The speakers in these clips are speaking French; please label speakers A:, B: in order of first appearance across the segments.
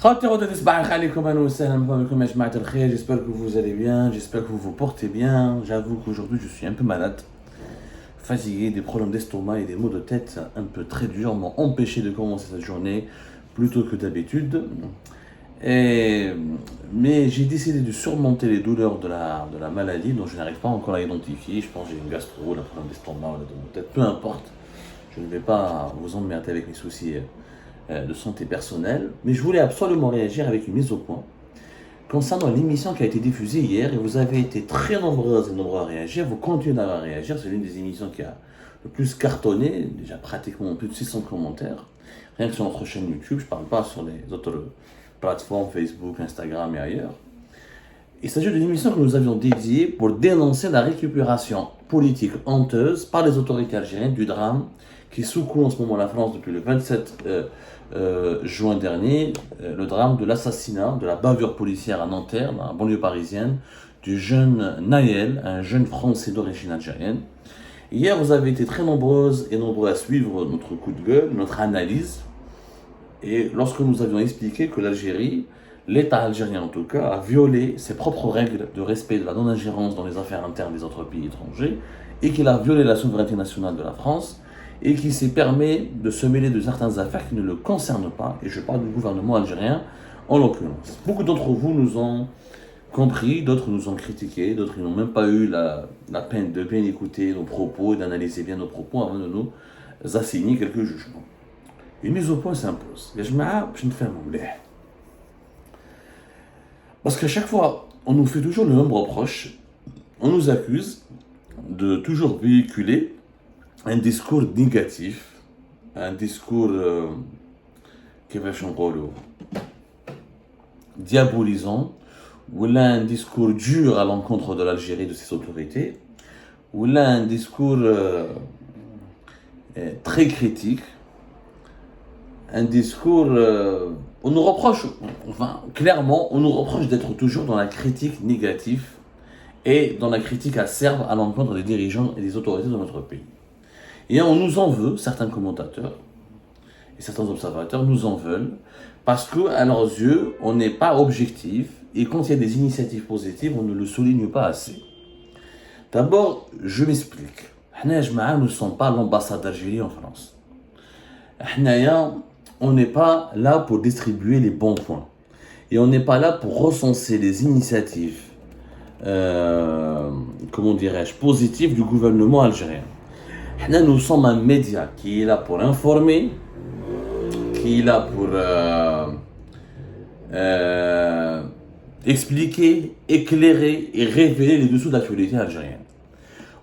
A: J'espère que vous allez bien, j'espère que vous vous portez bien. J'avoue qu'aujourd'hui je suis un peu malade, fatigué, des problèmes d'estomac et des maux de tête un peu très durs m'ont empêché de commencer cette journée plus tôt que d'habitude. Et- Mais j'ai décidé de surmonter les douleurs de la maladie dont je n'arrive pas encore à identifier. Je pense que j'ai une gastro, un problème d'estomac, ou de maux de tête, peu importe. Je ne vais pas vous emmerder avec mes soucis de santé personnelle, mais je voulais absolument réagir avec une mise au point concernant l'émission qui a été diffusée hier, et vous avez été très nombreuses et nombreux à réagir, vous continuez à réagir, c'est l'une des émissions qui a le plus cartonné, déjà pratiquement plus de 600 commentaires, rien que sur notre chaîne YouTube, je ne parle pas sur les autres plateformes, Facebook, Instagram et ailleurs. Il s'agit d'une émission que nous avions dédiée pour dénoncer la récupération politique honteuse par les autorités algériennes du drame qui secoue en ce moment la France depuis le 27 juin dernier, le drame de l'assassinat, de la bavure policière à Nanterre, dans la banlieue parisienne, du jeune Naël, un jeune Français d'origine algérienne. Hier, vous avez été très nombreuses et nombreux à suivre notre coup de gueule, notre analyse, et lorsque nous avions expliqué que l'Algérie, l'État algérien en tout cas, a violé ses propres règles de respect de la non-ingérence dans les affaires internes des autres pays étrangers, et qu'il a violé la souveraineté nationale de la France, et qui s'est permis de se mêler de certaines affaires qui ne le concernent pas, et je parle du gouvernement algérien en l'occurrence. Beaucoup d'entre vous nous ont compris, d'autres nous ont critiqués, d'autres n'ont même pas eu la peine de bien écouter nos propos et d'analyser bien nos propos avant de nous assigner quelques jugements. Une mise au point s'impose. Parce qu'à chaque fois, on nous fait toujours le même reproche, on nous accuse de toujours véhiculer un discours négatif, un discours diabolisant, ou là un discours dur à l'encontre de l'Algérie, de ses autorités, ou là un discours très critique, un discours... on nous reproche, clairement, on nous reproche d'être toujours dans la critique négative et dans la critique acerbe à l'encontre des dirigeants et des autorités de notre pays. Et on nous en veut, certains commentateurs et certains observateurs nous en veulent, parce qu'à leurs yeux, on n'est pas objectif, et quand il y a des initiatives positives, on ne le souligne pas assez. D'abord, je m'explique. Nous ne sommes pas l'ambassade d'Algérie en France. On n'est pas là pour distribuer les bons points. Et on n'est pas là pour recenser les initiatives, positives du gouvernement algérien. Nous sommes un média qui est là pour informer, qui est là pour expliquer, éclairer et révéler les dessous de l'actualité algérienne.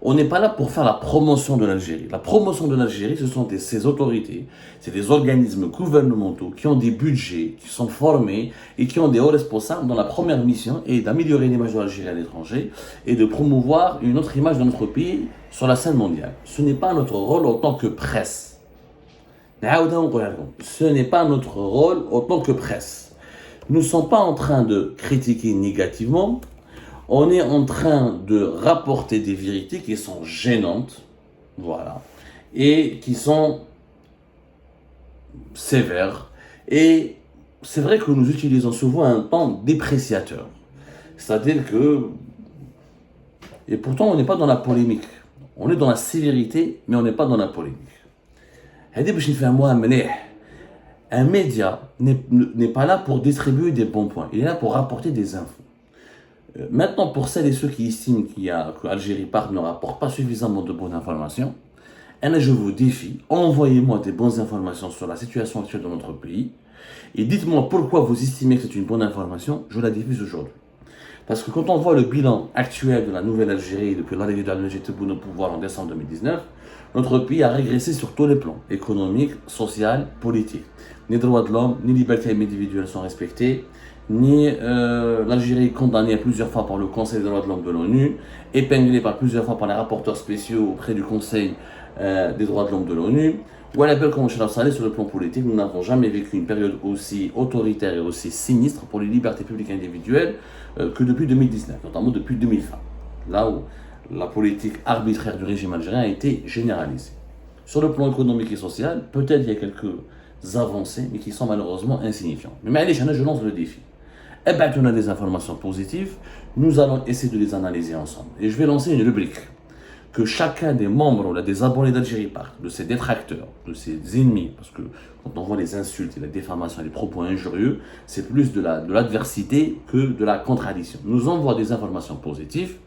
A: On n'est pas là pour faire la promotion de l'Algérie. La promotion de l'Algérie, ce sont ces autorités, c'est des organismes gouvernementaux qui ont des budgets, qui sont formés et qui ont des hauts responsables dont la première mission est d'améliorer l'image de l'Algérie à l'étranger et de promouvoir une autre image de notre pays sur la scène mondiale. Ce n'est pas notre rôle en tant que presse. Ce n'est pas notre rôle en tant que presse. Nous ne sommes pas en train de critiquer négativement. On est en train de rapporter des vérités qui sont gênantes, voilà, et qui sont sévères. Et c'est vrai que nous utilisons souvent un ton dépréciateur. C'est-à-dire que... Et pourtant, on n'est pas dans la polémique. On est dans la sévérité, mais on n'est pas dans la polémique. Un média n'est pas là pour distribuer des bons points. Il est là pour rapporter des infos. Maintenant, pour celles et ceux qui estiment qu'Algérie ne rapporte pas suffisamment de bonnes informations, je vous défie, envoyez-moi des bonnes informations sur la situation actuelle de notre pays et dites-moi pourquoi vous estimez que c'est une bonne information, je la diffuse aujourd'hui. Parce que quand on voit le bilan actuel de la nouvelle Algérie depuis l'arrivée d'Al-Majid Tebboune au pouvoir en décembre 2019, notre pays a régressé sur tous les plans, économique, social, politique. Ni droits de l'homme, ni libertés individuelles sont respectées, ni l'Algérie est condamnée plusieurs fois par le Conseil des droits de l'homme de l'ONU, épinglée par plusieurs fois par les rapporteurs spéciaux auprès du Conseil des droits de l'homme de l'ONU. Ou à l'appel comme sur le plan politique, nous n'avons jamais vécu une période aussi autoritaire et aussi sinistre pour les libertés publiques individuelles que depuis 2019, notamment depuis 2020, là où la politique arbitraire du régime algérien a été généralisée. Sur le plan économique et social, peut-être il y a quelques avancées, mais qui sont malheureusement insignifiantes. Mais allez, je lance le défi. Eh bien, on a des informations positives, nous allons essayer de les analyser ensemble. Et je vais lancer une rubrique que chacun des membres ou des abonnés d'Algérie Part, de ses détracteurs, de ses ennemis, parce que quand on voit les insultes et la diffamation et les propos injurieux, c'est plus de l'adversité que de la contradiction. Nous envoie des informations positives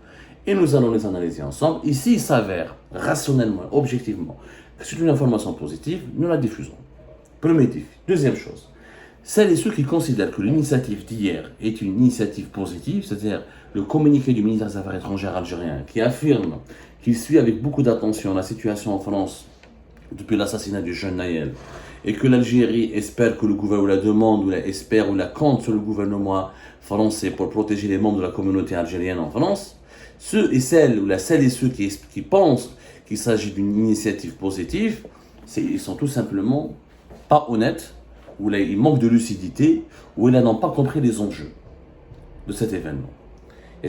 A: et nous allons les analyser ensemble. Ici, il s'avère rationnellement, objectivement, que c'est une information positive, nous la diffusons. Premier défi. Deuxième chose, celles et ceux qui considèrent que l'initiative d'hier est une initiative positive, c'est-à-dire le communiqué du ministère des Affaires étrangères algérien qui affirme qu'il suit avec beaucoup d'attention la situation en France depuis l'assassinat du jeune Naël et que l'Algérie espère que le gouvernement la demande ou la espère ou la compte sur le gouvernement français pour protéger les membres de la communauté algérienne en France, celles et ceux qui pensent qu'il s'agit d'une initiative positive, ils sont tout simplement pas honnêtes, ou là ils manquent de lucidité, ou ils n'ont pas compris les enjeux de cet événement. Et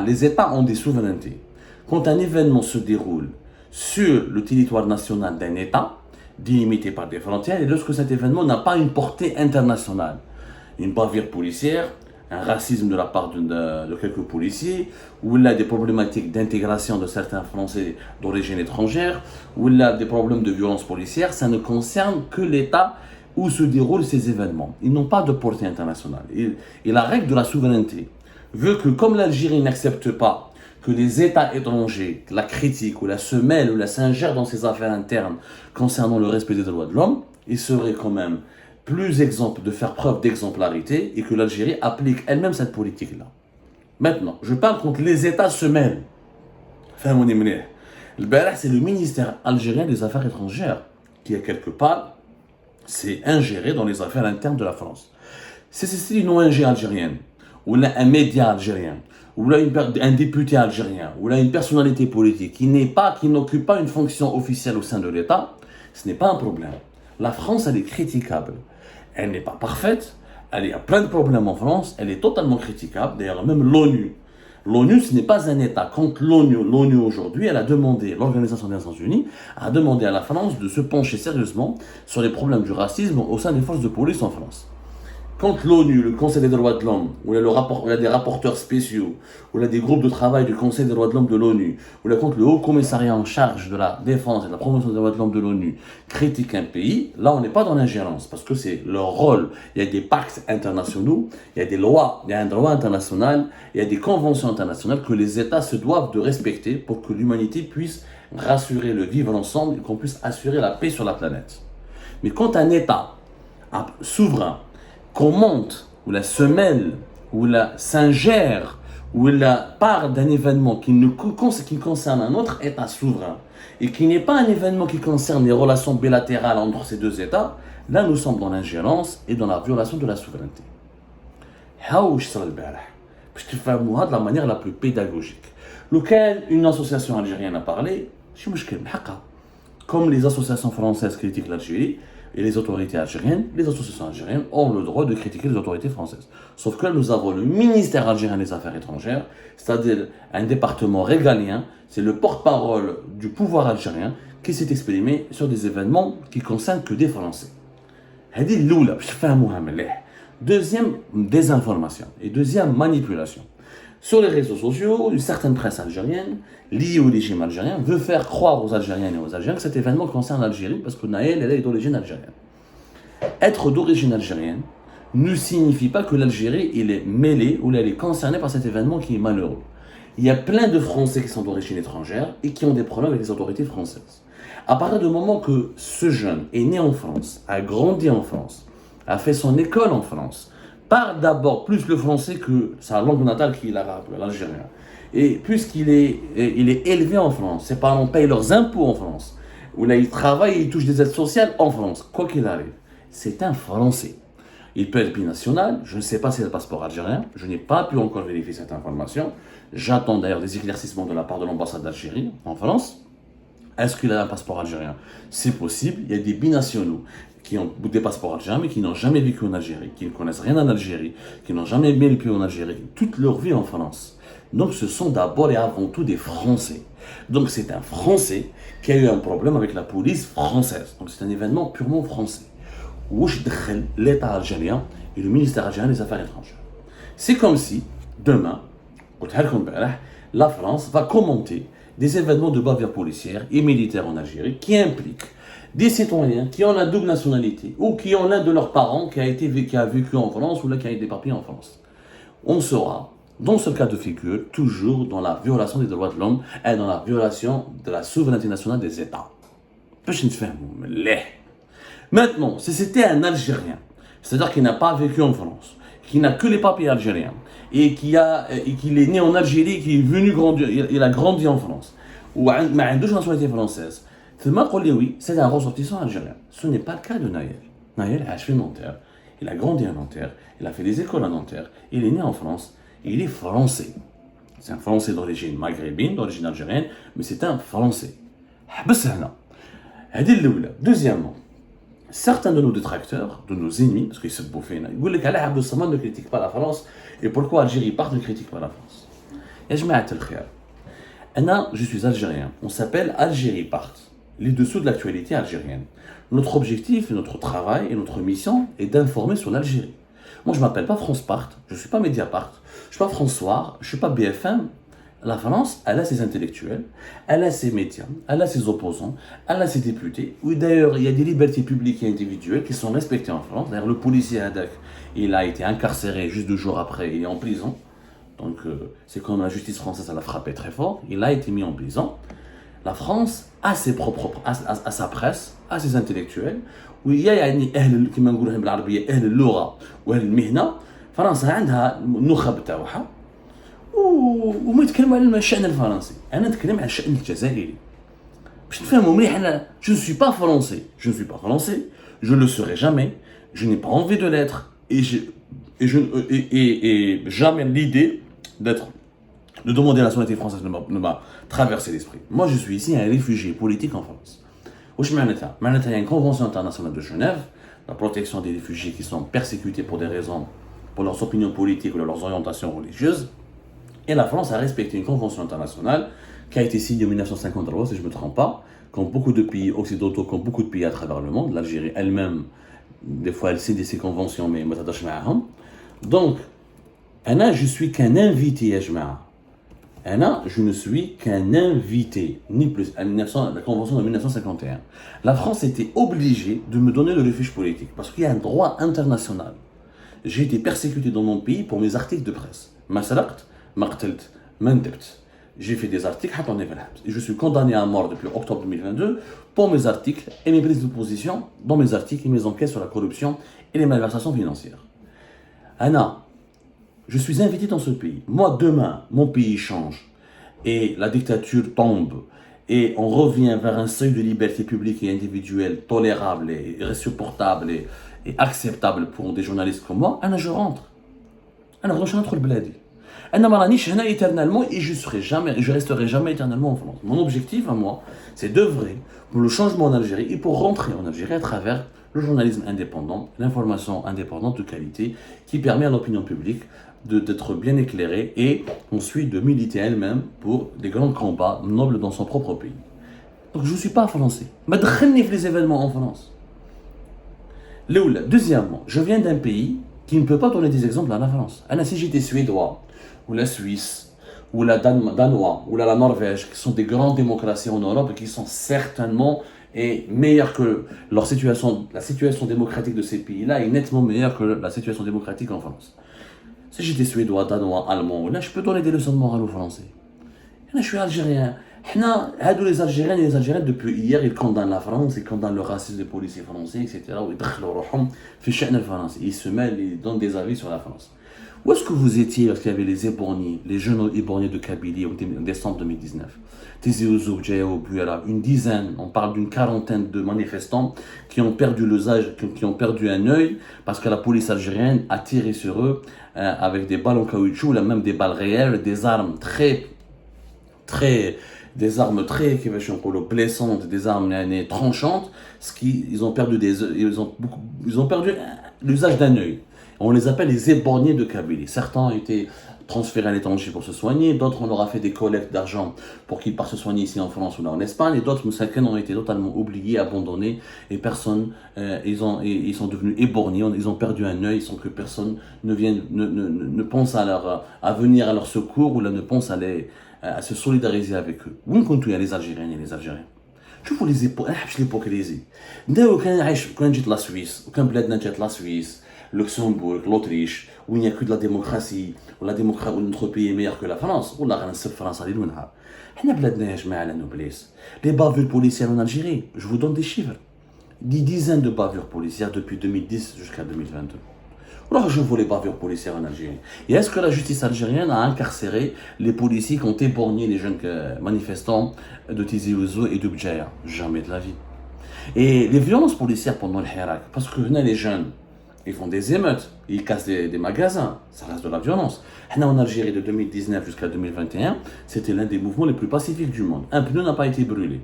A: les États ont des souverainetés. Quand un événement se déroule sur le territoire national d'un État, délimité par des frontières, et lorsque cet événement n'a pas une portée internationale, une bavure policière, un racisme de la part de quelques policiers, ou il y a des problématiques d'intégration de certains Français d'origine étrangère, ou il y a des problèmes de violence policière, ça ne concerne que l'État où se déroulent ces événements. Ils n'ont pas de portée internationale. Et la règle de la souveraineté veut que, comme l'Algérie n'accepte pas que les États étrangers la critiquent ou la se mêlent ou la s'ingèrent dans ses affaires internes concernant le respect des droits de l'homme, il serait quand même plus exemple de faire preuve d'exemplarité et que l'Algérie applique elle-même cette politique-là. Maintenant, je parle quand les États se mêlent. C'est le ministère algérien des Affaires étrangères qui, à quelque part, s'est ingéré dans les affaires internes de la France. Si c'est une ONG algérienne, ou là un média algérien, ou là un député algérien, ou là une personnalité politique qui n'occupe pas une fonction officielle au sein de l'État, ce n'est pas un problème. La France, elle est critiquable. Elle n'est pas parfaite, elle a plein de problèmes en France, elle est totalement critiquable. D'ailleurs, même l'ONU. L'ONU, ce n'est pas un État. Quand l'ONU aujourd'hui, elle a demandé, l'Organisation des Nations Unies, a demandé à la France de se pencher sérieusement sur les problèmes du racisme au sein des forces de police en France. Quand l'ONU, le Conseil des droits de l'homme, où il y a des rapporteurs spéciaux, où il y a des groupes de travail du Conseil des droits de l'homme de l'ONU, où il y a quand le Haut Commissariat en charge de la défense et de la promotion des droits de l'homme de l'ONU critique un pays, là on n'est pas dans l'ingérence, parce que c'est leur rôle. Il y a des pactes internationaux, il y a des lois, il y a un droit international, il y a des conventions internationales que les États se doivent de respecter pour que l'humanité puisse rassurer le vivre ensemble et qu'on puisse assurer la paix sur la planète. Mais quand un État souverain commente, ou la semelle, ou la s'ingère, ou la part d'un événement qui concerne un autre État souverain, et qui n'est pas un événement qui concerne les relations bilatérales entre ces deux États, là nous sommes dans l'ingérence et dans la violation de la souveraineté. Je te fais de la manière la plus pédagogique. Lequel une association algérienne a parlé, comme les associations françaises critiquent l'Algérie, et les autorités algériennes, les associations algériennes ont le droit de critiquer les autorités françaises. Sauf que là, nous avons le ministère algérien des Affaires étrangères, c'est-à-dire un département régalien, c'est le porte-parole du pouvoir algérien qui s'est exprimé sur des événements qui concernent que des Français. Deuxième désinformation et deuxième manipulation. Sur les réseaux sociaux, une certaine presse algérienne, liée au régime algérien, veut faire croire aux Algériennes et aux Algériens que cet événement concerne l'Algérie parce que Naël, elle est d'origine algérienne. Être d'origine algérienne ne signifie pas que l'Algérie elle est mêlée ou elle est concernée par cet événement qui est malheureux. Il y a plein de Français qui sont d'origine étrangère et qui ont des problèmes avec les autorités françaises. À partir du moment que ce jeune est né en France, a grandi en France, a fait son école en France, parle d'abord plus le français que sa langue natale qui est l'arabe, l'algérien. Et puisqu'il est élevé en France, ses parents payent leurs impôts en France, où là il travaille et il touche des aides sociales en France, quoi qu'il arrive, c'est un Français. Il peut être binational, je ne sais pas s'il a le passeport algérien, je n'ai pas pu encore vérifier cette information. J'attends d'ailleurs des éclaircissements de la part de l'ambassade d'Algérie en France. Est-ce qu'il a un passeport algérien? C'est possible, il y a des binationaux qui ont des passeports algériens mais qui n'ont jamais vécu en Algérie, qui ne connaissent rien en Algérie, qui n'ont jamais mis le pied en Algérie, toute leur vie en France. Donc ce sont d'abord et avant tout des Français. Donc c'est un Français qui a eu un problème avec la police française. Donc c'est un événement purement français. واش دخل l'État algérien et le ministère algérien des Affaires étrangères. C'est comme si, demain, la France va commenter des événements de bavure policière et militaire en Algérie qui impliquent des citoyens qui ont la double nationalité ou qui ont l'un de leurs parents qui a vécu en France ou là qui a été éparpillé en France. On sera, dans ce cas de figure, toujours dans la violation des droits de l'homme et dans la violation de la souveraineté nationale des États. Maintenant, si c'était un Algérien, c'est-à-dire qu'il n'a pas vécu en France, qui n'a que les papiers algériens, et qu'il est né en Algérie, qui est venu grandir, il a grandi en France, ou a une nationalité française, oui, c'est un ressortissant algérien. Ce n'est pas le cas de Naël. Naël a fait Nanterre, il a grandi à Nanterre, il a fait des écoles à Nanterre, il est né en France, et il est français. C'est un français d'origine maghrébine, d'origine algérienne, mais c'est un français. Deuxièmement, certains de nos détracteurs, de nos ennemis, parce qu'ils se bouffent, ils disent qu'Alain Abdel Samad ne critique pas la France, et pourquoi Algérie part ne critique pas la France. Je suis algérien, on s'appelle Algérie part, les dessous de l'actualité algérienne. Notre objectif, notre travail et notre mission est d'informer sur l'Algérie. Moi je ne m'appelle pas France Part, je ne suis pas Mediapart, je ne suis pas François, je ne suis pas BFM. La France, elle a ses intellectuels, elle a ses médias, elle a ses opposants, elle a ses députés. Oui, d'ailleurs, il y a des libertés publiques et individuelles qui sont respectées en France. D'ailleurs, le policier Hadak, il a été incarcéré juste 2 jours après, il est en prison. Donc, c'est comme la justice française, elle a frappé très fort. Il a été mis en prison. La France a ses propres, a sa presse, a ses intellectuels. Oui, il y a كما نقولوا بالعربية أهل اللغة وأهل المهنة. فرنسا عندها النخب تاعها. وما يتكلموا على الشأن الفرنسي، أنا نتكلم على الشأن الجزائري. باش نفهموا مليح أنا je ne suis pas français, je ne le serai jamais, je n'ai pas envie de l'être et jamais l'idée de demander la nationalité française ne m'a traversé l'esprit. Moi je suis ici un réfugié politique en France. واش معناتها؟ معناتها il y a une convention internationale de Genève, la protection des réfugiés qui sont persécutés pour des raisons, pour leurs opinions politiques ou leurs orientations religieuses. Et la France a respecté une convention internationale qui a été signée en 1953, si je ne me trompe pas, comme beaucoup de pays occidentaux, comme beaucoup de pays à travers le monde. L'Algérie elle-même, des fois, elle signe ces conventions, mais donc, je suis qu'un invité, je ne suis qu'un invité, ni plus, la convention de 1951. La France était obligée de me donner le refuge politique, parce qu'il y a un droit international. J'ai été persécuté dans mon pays pour mes articles de presse. J'ai fait des articles et je suis condamné à mort depuis octobre 2022 pour mes articles et mes prises de position dans mes articles et mes enquêtes sur la corruption et les malversations financières. Anna, je suis invité dans ce pays. Moi, demain, mon pays change et la dictature tombe et on revient vers un seuil de liberté publique et individuelle tolérable et supportable et acceptable pour des journalistes comme moi. Anna, je rentre. Anna, je rentre le bled. Éternellement et je resterai jamais éternellement en France. Mon objectif à moi, c'est d'œuvrer pour le changement en Algérie et pour rentrer en Algérie à travers le journalisme indépendant, l'information indépendante de qualité qui permet à l'opinion publique d'être bien éclairée et ensuite de militer elle-même pour des grands combats nobles dans son propre pays. Donc je ne suis pas français. Mais les événements en France. Deuxièmement, je viens d'un pays qui ne peut pas donner des exemples à la France. Si j'étais suédois, ou la Suisse, ou la Danois, ou la Norvège, qui sont des grandes démocraties en Europe et qui sont certainement meilleures que la situation démocratique de ces pays-là est nettement meilleure que la situation démocratique en France. Si j'étais suédois, danois, allemand, là, je peux donner des leçons de morale aux Français. Là, je suis algérien. Les Algériens et les Algériennes, depuis hier, ils condamnent la France, ils condamnent le racisme des policiers français, etc. Ils se mêlent, ils donnent des avis sur la France. Où est-ce que vous étiez lorsqu'il y avait les éborgnés, les jeunes éborgnés de Kabylie en décembre 2019? Une dizaine, on parle d'une quarantaine de manifestants qui ont perdu l'usage, qui ont perdu un œil parce que la police algérienne a tiré sur eux avec des balles en caoutchouc, même des balles réelles, des armes très blessantes, des armes tranchantes, ils ont perdu l'usage d'un œil. On les appelle les éborgnés de Kabylie. Certains étaient transférés à l'étranger pour se soigner, d'autres on leur a fait des collectes d'argent pour qu'ils partent se soigner ici en France ou là en Espagne, et d'autres Moussakens ont été totalement oubliés, abandonnés, et personne, ils sont devenus éborgnés, ils ont perdu un œil sans que personne ne pense à venir à leur secours ou là ne pense à se solidariser avec eux. Où comptent les Algériens et les Algériens? شوفوا لي زيبو انا حبش ليبوكريزي نداو كان جيت لا سويس وكان بلادنا جات لا سويس لوكسمبورغ لوتريش وين ياكو لا ديموكراسي ولا ديموكرا نوتر بيي ميور كو لا فرنسا والله غنسب فرنسا ليل ونهار حنا بلادنا يا جماعه لا نوبليس لي بافور بوليسيير en Algérie je vous donne des chiffres des dizaines de bavures policières depuis 2010 jusqu'à 2022. Alors je vois les bavures policières en Algérie. Et est-ce que la justice algérienne a incarcéré les policiers qui ont éborgné les jeunes manifestants de Tizi Ouzou et de Bdjaïa? Jamais de la vie. Et les violences policières pendant le Hirak, parce que les jeunes, ils font des émeutes, ils cassent des magasins, ça reste de la violence. En Algérie de 2019 jusqu'à 2021, c'était l'un des mouvements les plus pacifiques du monde. Un pneu n'a pas été brûlé.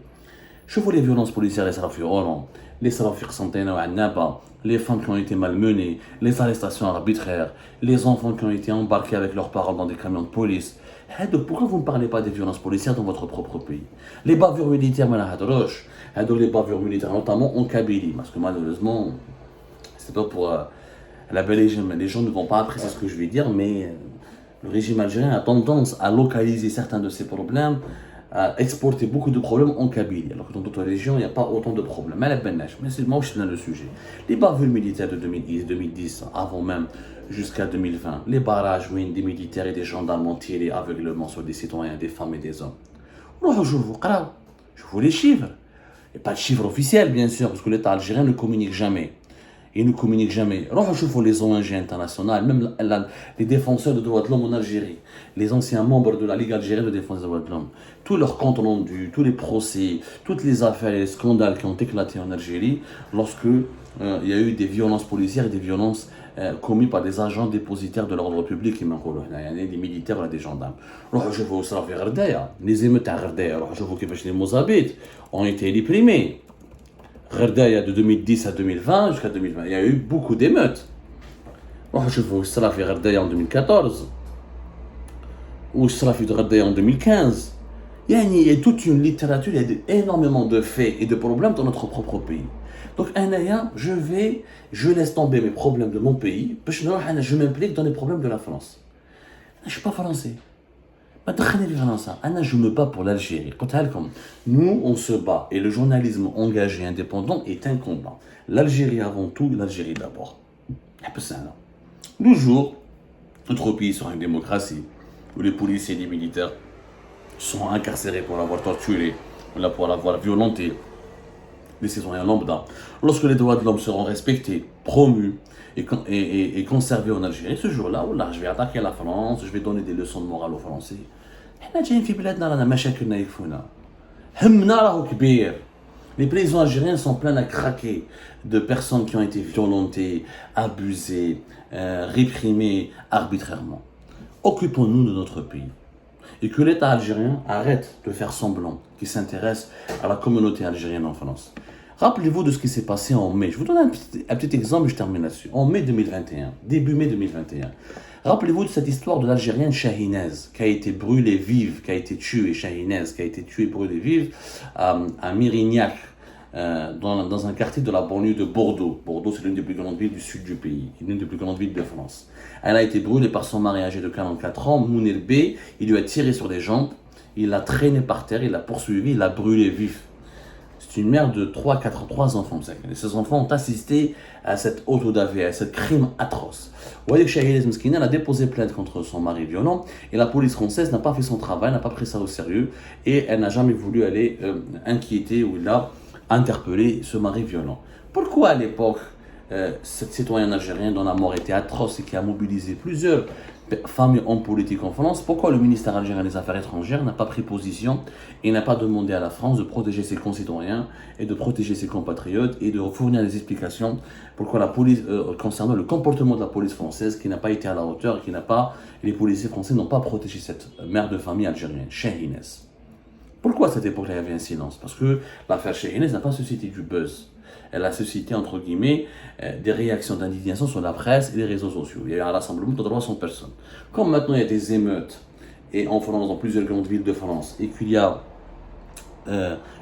A: Je vois les violences policières, les salafis Roland, les salafis Santena ou Annaba, les femmes qui ont été malmenées, les arrestations arbitraires, les enfants qui ont été embarqués avec leurs parents dans des camions de police. Donc pourquoi vous ne parlez pas des violences policières dans votre propre pays? Les bavures militaires, les bavures militaires notamment en Kabylie, parce que malheureusement, c'est pas pour la belle régime, les gens ne vont pas apprécier ce que je vais dire, mais le régime algérien a tendance à localiser certains de ces problèmes, à exporter beaucoup de problèmes en Kabylie, alors que dans d'autres régions, il n'y a pas autant de problèmes. Mais c'est moi je suis dans le sujet. Les bavures militaires de 2010, avant même, jusqu'à 2020, les barrages où des militaires et des gendarmes ont tiré aveuglement sur des citoyens, des femmes et des hommes. Je vous les chiffres. Et pas de chiffres officiels, bien sûr, parce que l'État algérien ne communique jamais. Il ne communique jamais. Je vois les ONG internationales, même les défenseurs des droits de l'homme en Algérie, les anciens membres de la Ligue algérienne de défense des droits de l'homme, tous leurs comptes rendus, tous les procès, toutes les affaires et les scandales qui ont éclaté en Algérie lorsque il y a eu des violences policières et des violences commises par des agents dépositaires de l'ordre public, des militaires ou des gendarmes. Je vois aussi les émeutes à Gherdaya, je vois que les Mozambiques ont été réprimés. Gherdaya de 2010 à 2020 jusqu'à 2020, il y a eu beaucoup d'émeutes. Je vois ça fait Gherdaya en 2014 ou ça fait Gherdaya en 2015. Il y a toute une littérature, il y a énormément de faits et de problèmes dans notre propre pays. Donc je laisse tomber mes problèmes de mon pays, je m'implique dans les problèmes de la France. Je ne suis pas français. Je me bats pour l'Algérie. Nous, on se bat. Et le journalisme engagé indépendant est un combat. L'Algérie avant tout, l'Algérie d'abord. Le jour, notre pays sera une démocratie, où les policiers et les militaires sont incarcérés pour l'avoir torturé, pour l'avoir violenté, les citoyens lambda. Lorsque les droits de l'homme seront respectés, promus et conservés en Algérie, ce jour-là, je vais attaquer la France, je vais donner des leçons de morale aux Français. Les prisons algériennes sont pleines à craquer de personnes qui ont été violentées, abusées, réprimées arbitrairement. Occupons-nous de notre pays. Et que l'État algérien arrête de faire semblant qu'il s'intéresse à la communauté algérienne en France. Rappelez-vous de ce qui s'est passé en mai. Je vous donne un petit exemple et je termine là-dessus. En mai 2021, début mai 2021. Rappelez-vous de cette histoire de l'Algérienne Shahinez, qui a été brûlée vive, qui a été tuée, Shahinez, qui a été tuée brûlée vive à Mérignac, dans un quartier de la banlieue de Bordeaux. Bordeaux, c'est l'une des plus grandes villes du sud du pays, l'une des plus grandes villes de France. Elle a été brûlée par son mari âgé de 44 ans, Mounir B. Il lui a tiré sur les jambes, il l'a traîné par terre, il l'a poursuivi, il l'a brûlé vif. C'est une mère de 3 enfants. Et ces enfants ont assisté à cette autodafé, à ce crime atroce. Vous voyez que Shahinez Meskina a déposé plainte contre son mari violent et la police française n'a pas fait son travail, n'a pas pris ça au sérieux et elle n'a jamais voulu aller inquiéter ou là interpeller ce mari violent. Pourquoi à l'époque, cette citoyenne algérienne dont la mort était atroce et qui a mobilisé plusieurs femmes et hommes politiques en France, pourquoi le ministère algérien des Affaires étrangères n'a pas pris position et n'a pas demandé à la France de protéger ses concitoyens et de protéger ses compatriotes et de fournir des explications pourquoi la police, concernant le comportement de la police française qui n'a pas été à la hauteur et les policiers français n'ont pas protégé cette mère de famille algérienne, Shahinez. Pourquoi à cette époque-là il y avait un silence? Parce que l'affaire Shahinez n'a pas suscité du buzz. Elle a suscité, entre guillemets, des réactions d'indignation sur la presse et les réseaux sociaux. Il y a eu un rassemblement de 300 personnes. Comme maintenant il y a des émeutes, et en France, dans plusieurs grandes villes de France, et qu'il y a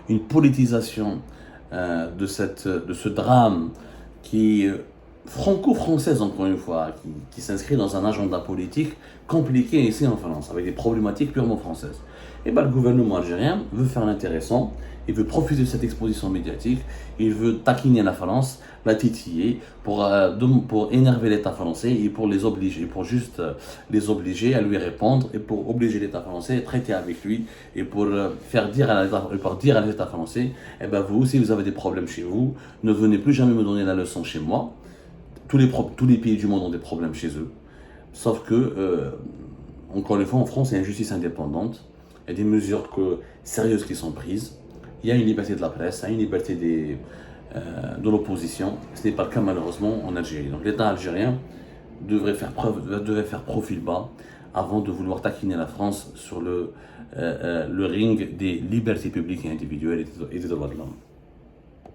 A: une politisation de ce drame qui franco-française, encore une fois, qui s'inscrit dans un agenda politique compliqué ici en France, avec des problématiques purement françaises. Et bien, le gouvernement algérien veut faire l'intéressant, il veut profiter de cette exposition médiatique, il veut taquiner la France, la titiller, pour énerver l'État français et pour les obliger, pour juste les obliger à lui répondre et pour obliger l'État français à traiter avec lui et pour faire dire à l'État français, eh ben vous, si vous avez des problèmes chez vous, ne venez plus jamais me donner la leçon chez moi. Tous les pays du monde ont des problèmes chez eux. Sauf que, encore une fois, en France, il y a une justice indépendante. Il y a des mesures sérieuses qui sont prises. Il y a une liberté de la presse, il y a une liberté de l'opposition. Ce n'est pas le cas malheureusement en Algérie. Donc l'État algérien devrait faire profil bas avant de vouloir taquiner la France sur le ring des libertés publiques et individuelles et des droits de l'homme.